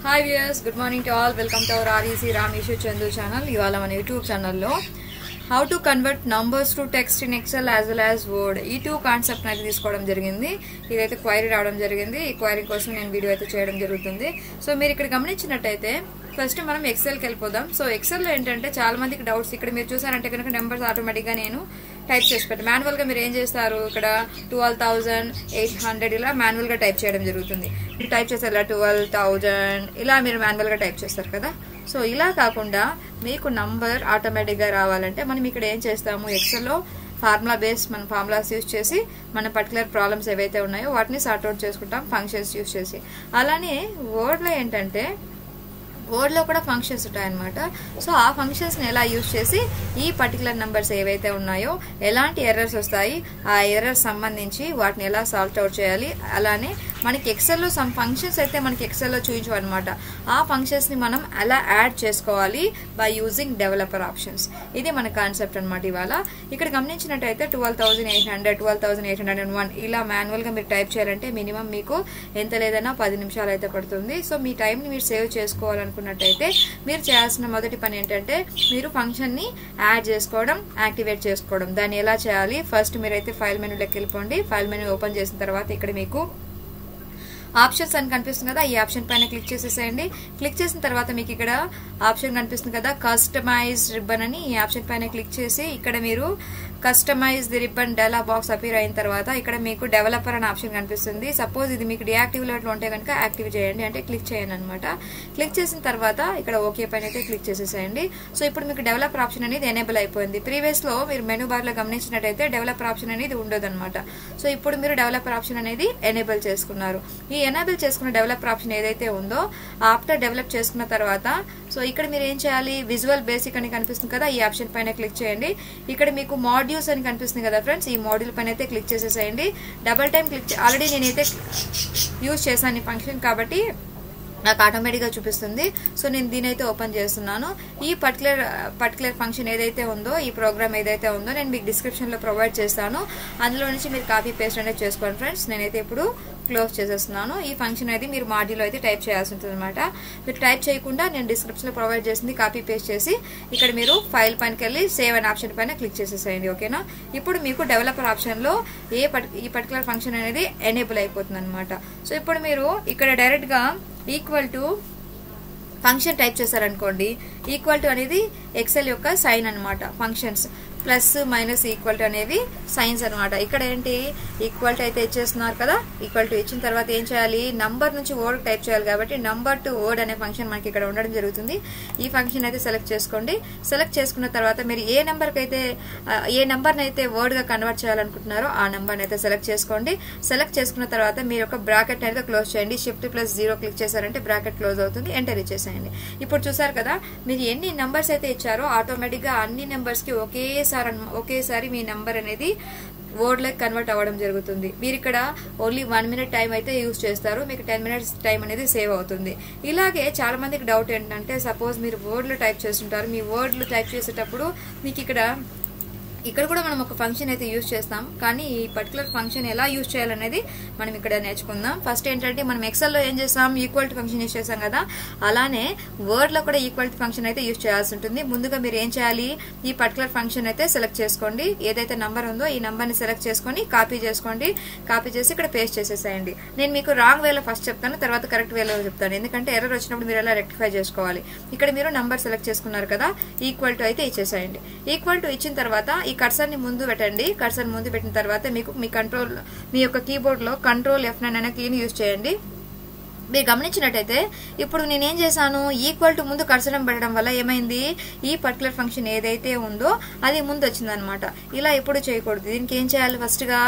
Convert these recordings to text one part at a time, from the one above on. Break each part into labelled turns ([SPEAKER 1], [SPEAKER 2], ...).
[SPEAKER 1] Hi viewers, good morning to all. Welcome to our REC Ramesh Chandu channel. ఇవాళ మన YouTube ఛానల్లో how to convert numbers to text in Excel as well as Word, ఈ two concept అయితే తీసుకోవడం జరిగింది. ఇదైతే query రావడం జరిగింది. ఈ క్వైరీ కోసం నేను వీడియో అయితే చేయడం జరుగుతుంది. సో మీరు ఇక్కడ గమనించినట్టయితే ఫస్ట్ మనం ఎక్సెల్కి వెళ్ళిపోదాం. సో ఎక్సెల్లో ఏంటంటే చాలా మందికి డౌట్స్. ఇక్కడ మీరు చూసారంటే కనుక నెంబర్స్ ఆటోమేటిక్గా నేను టైప్ చేసి పెట్టాను. మాన్యువల్గా మీరు ఏం చేస్తారు, ఇక్కడ 12,800 ఇలా మాన్యువల్గా టైప్ చేయడం జరుగుతుంది. మీరు టైప్ చేస్తారు ఇలా 12,000 ఇలా మీరు మాన్యువల్గా టైప్ చేస్తారు కదా. సో ఇలా కాకుండా మీకు నంబర్ ఆటోమేటిక్గా రావాలంటే మనం ఇక్కడ ఏం చేస్తాము, ఎక్సెల్లో ఫార్ములా బేస్ మన ఫార్ములాస్ యూజ్ చేసి మన పర్టికులర్ ప్రాబ్లమ్స్ ఏవైతే ఉన్నాయో వాటిని సార్ట్అవుట్ చేసుకుంటాం ఫంక్షన్స్ యూజ్ చేసి. అలానే వర్డ్లో ఏంటంటే వర్డ్లో కూడా ఫంక్షన్స్ ఉంటాయన్నమాట. సో ఆ ఫంక్షన్స్ని ఎలా యూజ్ చేసి ఈ పర్టికులర్ నెంబర్స్ ఏవైతే ఉన్నాయో ఎలాంటి ఎర్రర్స్ వస్తాయి, ఆ ఎర్రర్స్ సంబంధించి వాటిని ఎలా సాల్వ్ అవుట్ చేయాలి. అలానే మనకి ఎక్సెల్లో సమ్ ఫంక్షన్స్ అయితే మనకి ఎక్సెల్లో చూపించమన్నమాట. ఆ ఫంక్షన్స్ని మనం ఎలా యాడ్ చేసుకోవాలి బై యూజింగ్ డెవలపర్ ఆప్షన్స్. ఇది మన కాన్సెప్ట్ అనమాట. ఇవాళ ఇక్కడ గమనించినట్టయితే 12,800, 12,801 ఇలా మాన్యువల్గా మీరు టైప్ చేయాలంటే మినిమం మీకు ఎంత లేదన్నా 10 నిమిషాలు అయితే పడుతుంది. సో మీ టైంని మీరు సేవ్ చేసుకోవాలనుకున్నట్టయితే మీరు చేయాల్సిన మొదటి పని ఏంటంటే మీరు ఫంక్షన్ని యాడ్ చేసుకోవడం, యాక్టివేట్ చేసుకోవడం. దాన్ని ఎలా చేయాలి, ఫస్ట్ మీరైతే ఫైల్ మెనూలోకి వెళ్ళిపోండి. ఫైల్ మెనూ ఓపెన్ చేసిన తర్వాత ఇక్కడ మీకు ఆప్షన్స్ అని కనిపిస్తుంది కదా, ఈ ఆప్షన్ పైన క్లిక్ చేసేసేయండి. క్లిక్ చేసిన తర్వాత మీకు ఇక్కడ ఆప్షన్ కనిపిస్తుంది కదా కస్టమైజ్ రిబ్బన్ అని, ఈ ఆప్షన్ పైన క్లిక్ చేసి ఇక్కడ మీరు customise the ribbon dialogue box appear అయిన తర్వాత ఇక్కడ మీకు డెవలపర్ అనే ఆప్షన్ కనిపిస్తుంది. సపోజ్ ఇది మీకు డియాక్టివ్లో ఉంటే కనుక యాక్టివ్ చేయండి, అంటే క్లిక్ చేయండి అనమాట. క్లిక్ చేసిన తర్వాత ఇక్కడ ఓకే పైన అయితే క్లిక్ చేసేసేయండి. సో ఇప్పుడు మీకు డెవలపర్ ఆప్షన్ అనేది ఎనేబుల్ అయిపోయింది. ప్రీవియస్లో మీరు మెనూ బార్లో గమనించినట్టయితే డెవలపర్ ఆప్షన్ అనేది ఉండదు అనమాట. సో ఇప్పుడు మీరు డెవలపర్ ఆప్షన్ అనేది ఎనేబుల్ చేసుకున్నారు. ఈ ఎనేబుల్ చేసుకున్న డెవలపర్ ఆప్షన్ ఏదైతే ఉందో ఆఫ్టర్ డెవలప్ చేసుకున్న తర్వాత సో ఇక్కడ మీరు ఏం చేయాలి, విజువల్ బేసిక్ అని కనిపిస్తుంది కదా, ఈ ఆప్షన్ పైన క్లిక్ చేయండి. ఇక్కడ మీకు మాడ్యూల్స్ అని కనిపిస్తుంది కదా ఫ్రెండ్స్, ఈ మాడ్యూల్ పైన అయితే క్లిక్ చేసేసేయండి. డబల్ టైం క్లిక్ ఆల్రెడీ నేనైతే యూజ్ చేశాను ఈ ఫంక్షన్ కాబట్టి నాకు ఆటోమేటిక్గా చూపిస్తుంది. సో నేను దీని అయితే ఓపెన్ చేస్తున్నాను. ఈ పర్టికులర్ ఫంక్షన్ ఏదైతే ఉందో, ఈ ప్రోగ్రామ్ ఏదైతే ఉందో నేను మీకు డిస్క్రిప్షన్లో ప్రొవైడ్ చేస్తాను. అందులో నుంచి మీరు కాపీ పేస్ట్ అనేది చేసుకోండి ఫ్రెండ్స్. నేనైతే ఇప్పుడు క్లోజ్ చేసేస్తున్నాను. ఈ ఫంక్షన్ అయితే మీరు మాడ్యూల్ అయితే టైప్ చేయాల్సి ఉంటుంది అనమాట. మీరు టైప్ చేయకుండా నేను డిస్క్రిప్షన్లో ప్రొవైడ్ చేసింది కాపీ పేస్ట్ చేసి ఇక్కడ మీరు ఫైల్ పైనకి వెళ్ళి సేవ్ అనే ఆప్షన్ పైన క్లిక్ చేసేసేయండి. ఓకేనా, ఇప్పుడు మీకు డెవలపర్ ఆప్షన్లో ఈ పర్టికులర్ ఫంక్షన్ అనేది ఎనేబుల్ అయిపోతుంది అనమాట. సో ఇప్పుడు మీరు ఇక్కడ డైరెక్ట్గా ఈక్వల్ టు ఫంక్షన్ టైప్ చేశారనుకోండి, ఈక్వల్ టు అనేది ఎక్సెల్ యొక్క సైన్ అనమాట. Functions plus minus equal to అనేవి సైన్స్ అనమాట. ఇక్కడ ఏంటి ఈక్వల్ టు అయితే ఇచ్చేస్తున్నారు కదా, ఈక్వల్ టు ఇచ్చిన తర్వాత ఏం చేయాలి, నంబర్ నుంచి వర్డ్ టైప్ చేయాలి కాబట్టి నంబర్ టు వర్డ్ అనే ఫంక్షన్ మనకి ఇక్కడ ఉండడం జరుగుతుంది. ఈ ఫంక్షన్ అయితే సెలెక్ట్ చేసుకోండి. సెలెక్ట్ చేసుకున్న తర్వాత మీరు ఏ నెంబర్ని అయితే వర్డ్గా కన్వర్ట్ చేయాలనుకుంటున్నారో ఆ నెంబర్ని అయితే సెలెక్ట్ చేసుకోండి. సెలెక్ట్ చేసుకున్న తర్వాత మీరు ఒక బ్రాకెట్ అయితే క్లోజ్ చేయండి. Shift+0 క్లిక్ చేశారంటే బ్రాకెట్ క్లోజ్ అవుతుంది. ఎంటర్ ఇచ్చేసేయండి. ఇప్పుడు చూసారు కదా, మీరు ఎన్ని నెంబర్స్ అయితే ఇచ్చారో ఆటోమేటిక్గా అన్ని నెంబర్స్కి ఒకేసారి మీ నెంబర్ అనేది వర్డ్ లైక్ కన్వర్ట్ అవ్వడం జరుగుతుంది. మీరు ఇక్కడ ఓన్లీ 1 మినిట్ టైం అయితే యూజ్ చేస్తారు, మీకు 10 మినిట్స్ టైం అనేది సేవ్ అవుతుంది. ఇలాగే చాలా మందికి డౌట్ ఏంటంటే, సపోజ్ మీరు వర్డ్లో టైప్ చేస్తుంటారు, మీ వర్డ్లో టైప్ చేసేటప్పుడు మీకు ఇక్కడ కూడా మనం ఒక ఫంక్షన్ అయితే యూజ్ చేస్తాం, కానీ ఈ పర్టికులర్ ఫంక్షన్ ఎలా యూజ్ చేయాలనేది మనం ఇక్కడ నేర్చుకుందాం. ఫస్ట్ ఏంటంటే మనం ఎక్సెల్లో ఏం చేస్తాం, ఈక్వల్ టు ఫంక్షన్ యూజ్ చేస్తాం కదా, అలానే వర్డ్లో కూడా ఈక్వల్ టు ఫంక్షన్ అయితే యూజ్ చేయాల్సి ఉంటుంది. ముందుగా మీరు ఏం చేయాలి, ఈ పర్టికులర్ ఫంక్షన్ అయితే సెలెక్ట్ చేసుకోండి. ఏదైతే నంబర్ ఉందో ఈ నంబర్ని సెలెక్ట్ చేసుకొని కాపీ చేసుకోండి. కాపీ చేసి ఇక్కడ పేస్ట్ చేసేసేయండి. నేను మీకు రాంగ్ వేలో ఫస్ట్ చెప్తాను, తర్వాత కరెక్ట్ వేలో చెప్తాను, ఎందుకంటే ఎర్రర్ వచ్చినప్పుడు మీరు ఎలా రెక్టిఫై చేసుకోవాలి. ఇక్కడ మీరు నంబర్ సెలెక్ట్ చేసుకున్నారు కదా, ఈక్వల్ టు అయితే ఇచ్చేసేయండి. ఈక్వల్ టు ఇచ్చిన తర్వాత ఈ కర్సర్ని ముందు పెట్టండి. కర్సర్ ముందు పెట్టిన తర్వాత మీకు మీ యొక్క కీబోర్డ్లో Ctrl F9 అనే కీని యూజ్ చేయండి. మీరు గమనించినట్టయితే ఇప్పుడు నేనేం చేశాను, ఈక్వల్ టు ముందు కర్సర్ పెట్టడం వల్ల ఏమైంది, ఈ పర్టికులర్ ఫంక్షన్ ఏదైతే ఉందో అది ముందు వచ్చిందనమాట. ఇలా ఎప్పుడు చేయకూడదు. దీనికి ఏం చేయాలి, ఫస్ట్గా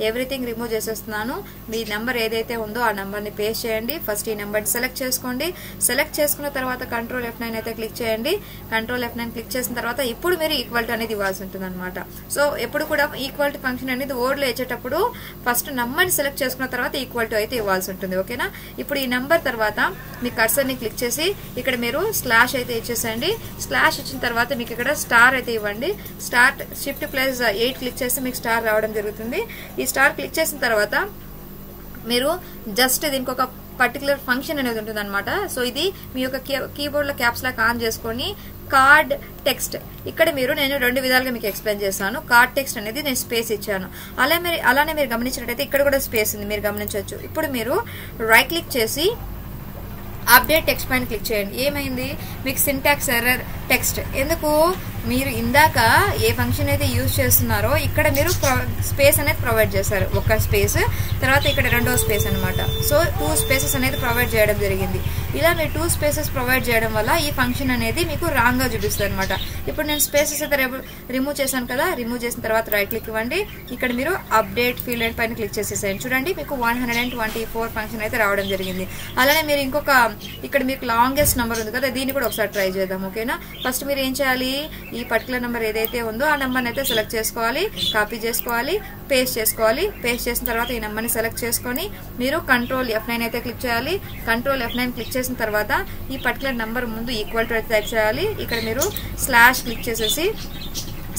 [SPEAKER 1] ఎవ్రీథింగ్ రిమూవ్ చేసేస్తున్నాను. మీ నెంబర్ ఏదైతే ఉందో ఆ నెంబర్ని పేస్ట్ చేయండి. ఫస్ట్ ఈ నెంబర్ని సెలెక్ట్ చేసుకోండి. సెలెక్ట్ చేసుకున్న తర్వాత Ctrl F9 అయితే క్లిక్ చేయండి. Ctrl F9 క్లిక్ చేసిన తర్వాత ఇప్పుడు మీరు ఈక్వల్ టు అనేది ఇవ్వాల్సి ఉంటుంది అనమాట. సో ఎప్పుడు కూడా ఈక్వల్ టు ఫంక్షన్ అనేది వర్డ్లో ఇచ్చేటప్పుడు ఫస్ట్ నెంబర్ని సెలెక్ట్ చేసుకున్న తర్వాత ఈక్వల్ టు అయితే ఇవ్వాల్సి ఉంటుంది. ఓకేనా, ఇప్పుడు నెంబర్ తర్వాత మీ కర్సర్ని క్లిక్ చేసి ఇక్కడ మీరు స్లాష్ అయితే ఇచ్చేసేయండి. స్లాష్ ఇచ్చిన తర్వాత మీకు ఇక్కడ స్టార్ అయితే ఇవ్వండి. Shift+8 క్లిక్ చేస్తే మీకు స్టార్ రావడం జరుగుతుంది. ఈ స్టార్ క్లిక్ చేసిన తర్వాత మీరు జస్ట్ దీనికి ఒక పర్టికులర్ ఫంక్షన్ అనేది ఉంటుంది అనమాట. సో ఇది మీ యొక్క కీబోర్డ్ లో క్యాప్స్ లాక్ ఆన్ చేసుకొని కార్డ్ టెక్స్ట్ ఇక్కడ నేను 2 విధాలుగా మీకు ఎక్స్ప్లెయిన్ చేస్తాను. కార్డ్ టెక్స్ట్ అనేది నేను స్పేస్ ఇచ్చాను. అలానే మీరు గమనించినట్టయితే ఇక్కడ కూడా స్పేస్ ఉంది, మీరు గమనించవచ్చు. ఇప్పుడు మీరు రైట్ క్లిక్ చేసి అప్డేట్ టెక్స్ట్ పైన క్లిక్ చేయండి. ఏమైంది, మీకు సింటాక్స్ ఎర్రర్ టెక్స్ట్. ఎందుకు, మీరు ఇందాక ఏ ఫంక్షన్ అయితే యూజ్ చేస్తున్నారో ఇక్కడ మీరు స్పేస్ అనేది ప్రొవైడ్ చేశారు, ఒక స్పేస్, తర్వాత ఇక్కడ రెండో స్పేస్ అనమాట. సో 2 స్పేసెస్ అనేది ప్రొవైడ్ చేయడం జరిగింది. ఇలా మీరు 2 స్పేసెస్ ప్రొవైడ్ చేయడం వల్ల ఈ ఫంక్షన్ అనేది మీకు రాంగ్ గా చూపిస్తుంది అనమాట. ఇప్పుడు నేను స్పేసెస్ అయితే రిమూవ్ చేశాను కదా, రిమూవ్ చేసిన తర్వాత రైట్ క్లిక్ ఇవ్వండి. ఇక్కడ మీరు అప్డేట్ ఫీల్డ్ పైన క్లిక్ చేసేసేయండి. చూడండి మీకు 124 ఫంక్షన్ అయితే రావడం జరిగింది. అలానే మీరు ఇంకొక ఇక్కడ మీకు లాంగెస్ట్ నెంబర్ ఉంది కదా, దీన్ని కూడా ఒకసారి ట్రై చేద్దాం. ఓకేనా, ఫస్ట్ మీరు ఏం చేయాలి, ఈ పర్టికులర్ నెంబర్ ఏదైతే ఉందో ఆ నెంబర్ని అయితే సెలెక్ట్ చేసుకోవాలి, కాపీ చేసుకోవాలి, పేస్ట్ చేసుకోవాలి. పేస్ట్ చేసిన తర్వాత ఈ నెంబర్ని సెలెక్ట్ చేసుకొని మీరు కంట్రోల్ F9 అయితే క్లిక్ చేయాలి. కంట్రోల్ F9 క్లిక్ చేసిన తర్వాత ఈ పర్టికులర్ నెంబర్ ముందు ఈక్వల్ టు అయితే టైప్ చేయాలి. ఇక్కడ మీరు స్లాష్ క్లిక్ చేసేసి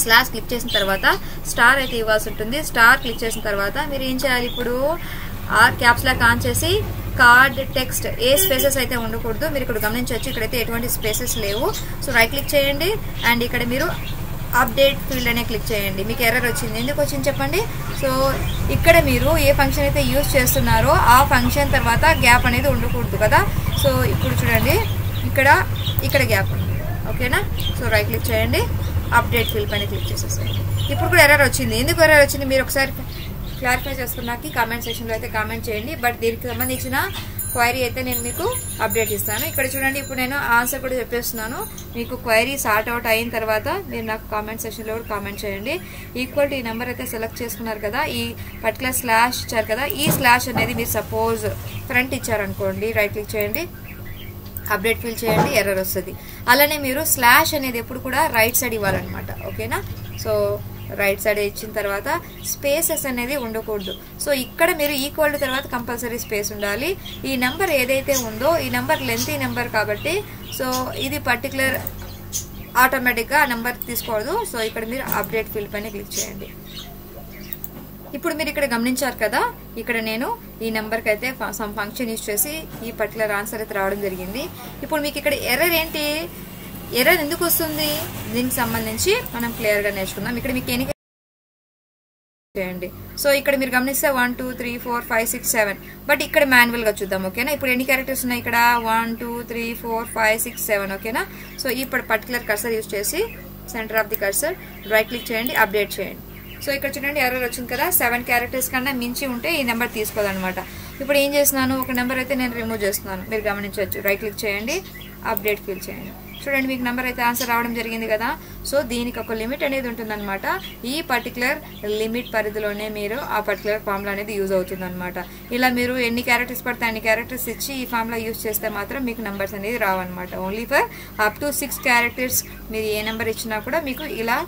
[SPEAKER 1] స్లాష్ క్లిక్ చేసిన తర్వాత స్టార్ అయితే ఇవ్వాల్సి ఉంటుంది. స్టార్ క్లిక్ చేసిన తర్వాత మీరు ఏం చేయాలి, ఇప్పుడు క్యాప్స్ లాక్ ఆన్ చేసి కార్డ్ టెక్స్ట్ ఏ స్పేసెస్ అయితే ఉండకూడదు, మీరు ఇక్కడ గమనించవచ్చు. ఇక్కడైతే ఎటువంటి స్పేసెస్ లేవు. సో రైట్ క్లిక్ చేయండి అండ్ ఇక్కడ మీరు అప్డేట్ ఫీల్డ్ అనే క్లిక్ చేయండి. మీకు ఎర్రర్ వచ్చింది, ఎందుకు వచ్చింది చెప్పండి. సో ఇక్కడ మీరు ఏ ఫంక్షన్ అయితే యూజ్ చేస్తున్నారో ఆ ఫంక్షన్ తర్వాత గ్యాప్ అనేది ఉండకూడదు కదా. సో ఇప్పుడు చూడండి ఇక్కడ గ్యాప్ ఉంది. ఓకేనా, సో రైట్ క్లిక్ చేయండి, అప్డేట్ ఫీల్డ్ పైన క్లిక్ చేసేసేయండి. ఇప్పుడు కూడా ఎర్రర్ వచ్చింది, ఎందుకు ఎర్రర్ వచ్చింది మీరు ఒకసారి క్లారిఫై చేసుకున్నాక కామెంట్ సెక్షన్లో అయితే కామెంట్ చేయండి. బట్ దీనికి సంబంధించిన క్వైరీ అయితే నేను మీకు అప్డేట్ ఇస్తాను. ఇక్కడ చూడండి, ఇప్పుడు నేను ఆన్సర్ కూడా చెప్పేస్తున్నాను. మీకు క్వైరీ సార్ట్ అవుట్ అయిన తర్వాత మీరు నాకు కామెంట్ సెక్షన్లో కూడా కామెంట్ చేయండి. ఈక్వల్ టు ఈ నెంబర్ అయితే సెలెక్ట్ చేసుకున్నారు కదా, ఈ పర్టికులర్ స్లాష్ ఇచ్చారు కదా, ఈ స్లాష్ అనేది మీరు సపోజ్ ఫ్రంట్ ఇచ్చారనుకోండి, రైట్ క్లిక్ చేయండి, అప్డేట్ ఫీల్ చేయండి, ఎర్రర్ వస్తుంది. అలానే మీరు స్లాష్ అనేది ఎప్పుడు కూడా రైట్ సైడ్ ఇవ్వాలన్నమాట. ఓకేనా, సో రైట్ సైడ్ ఇచ్చిన తర్వాత స్పేసెస్ అనేది ఉండకూడదు. సో ఇక్కడ మీరు ఈక్వల్ టు తర్వాత కంపల్సరీ స్పేస్ ఉండాలి. ఈ నెంబర్ ఏదైతే ఉందో ఈ నెంబర్ లెంతీ నెంబర్ కాబట్టి సో ఇది పర్టికులర్ ఆటోమేటిక్గా ఆ నెంబర్ తీసుకోవద్దు. సో ఇక్కడ మీరు అప్డేట్ ఫీల్డ్ పైన క్లిక్ చేయండి. ఇప్పుడు మీరు ఇక్కడ గమనించారు కదా, ఇక్కడ నేను ఈ నెంబర్కి అయితే సమ్ ఫంక్షన్ యూజ్ చేసి ఈ పర్టికులర్ ఆన్సర్ అయితే రావడం జరిగింది. ఇప్పుడు మీకు ఇక్కడ ఎర్రర్ ఏంటి, ఎర్రర్ ఎందుకు వస్తుంది, దీనికి సంబంధించి మనం క్లియర్గా నేర్చుకుందాం. ఇక్కడ మీకు ఎన్ని చేయండి. సో ఇక్కడ మీరు గమనిస్తే 1 2 3 4 5 6 7, బట్ ఇక్కడ మాన్యువల్ గా చూద్దాం. ఓకేనా, ఇప్పుడు ఎన్ని క్యారెక్టర్స్ ఉన్నాయి ఇక్కడ 1 2 3 4 5 6 7. ఓకేనా, సో ఇప్పుడు పర్టికులర్ కర్సర్ యూజ్ చేసి centre of the cursor right click చేయండి, అప్డేట్ చేయండి. సో ఇక్కడ చూడండి ఎర్రర్ వచ్చింది కదా, 7 క్యారెక్టర్స్ కన్నా మించి ఉంటే ఈ నెంబర్ తీసుకోదనమాట. ఇప్పుడు ఏం చేస్తున్నాను, ఒక నెంబర్ అయితే నేను రిమూవ్ చేస్తున్నాను, మీరు గమనించవచ్చు. రైట్ క్లిక్ చేయండి, అప్డేట్ ఫీల్ చేయండి. చూడండి మీకు నెంబర్ అయితే ఆన్సర్ రావడం జరిగింది కదా. సో దీనికి ఒక లిమిట్ అనేది ఉంటుందన్నమాట. ఈ పర్టికులర్ లిమిట్ పరిధిలోనే మీరు ఆ పర్టికులర్ ఫార్ములా అనేది యూజ్ అవుతుందన్నమాట. ఇలా మీరు ఎన్ని క్యారెక్టర్స్ పడితే అన్ని క్యారెక్టర్స్ ఇచ్చి ఈ ఫార్ములా యూజ్ చేస్తే మాత్రం మీకు నెంబర్స్ అనేది రావన్నమాట. Only for up to 6 characters మీరు ఏ నెంబర్ ఇచ్చినా కూడా మీకు ఇలా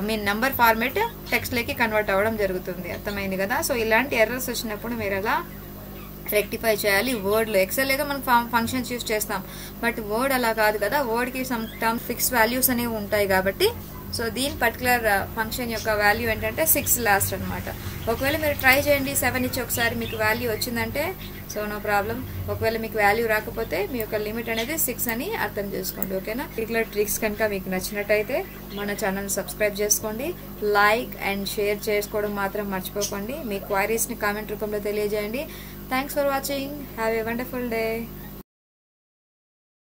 [SPEAKER 1] మీ నెంబర్ ఫార్మేట్ టెక్స్ట్లోకి కన్వర్ట్ అవ్వడం జరుగుతుంది. అర్థమైంది కదా. సో ఇలాంటి ఎర్రర్స్ వచ్చినప్పుడు మీరు ఎలా రెక్టిఫై చేయాలి, వర్డ్లో ఎక్సెల్ ఏదో మనం ఫంక్షన్స్ యూజ్ చేస్తాం, బట్ వర్డ్ అలా కాదు కదా. వర్డ్కి సమ్ టర్మ్ ఫిక్స్ వాల్యూస్ అనేవి ఉంటాయి కాబట్టి సో దీని పర్టికులర్ ఫంక్షన్ యొక్క వాల్యూ ఏంటంటే 6 లాస్ట్ అనమాట. ఒకవేళ మీరు ట్రై చేయండి 7 ఇచ్చి ఒకసారి మీకు వాల్యూ వచ్చిందంటే సో నో ప్రాబ్లం. ఒకవేళ మీకు వాల్యూ రాకపోతే మీ యొక్క లిమిట్ అనేది 6 అని అర్థం చేసుకోండి. ఓకేనా, ఇట్లా ట్రిక్స్ కనుక మీకు నచ్చినట్టయితే మన ఛానల్ సబ్స్క్రైబ్ చేసుకోండి, లైక్ అండ్ షేర్ చేసుకోవడం మాత్రం మర్చిపోకండి. మీ క్వైరీస్ని కామెంట్ రూపంలో తెలియజేయండి. Thanks for watching. Have a wonderful day.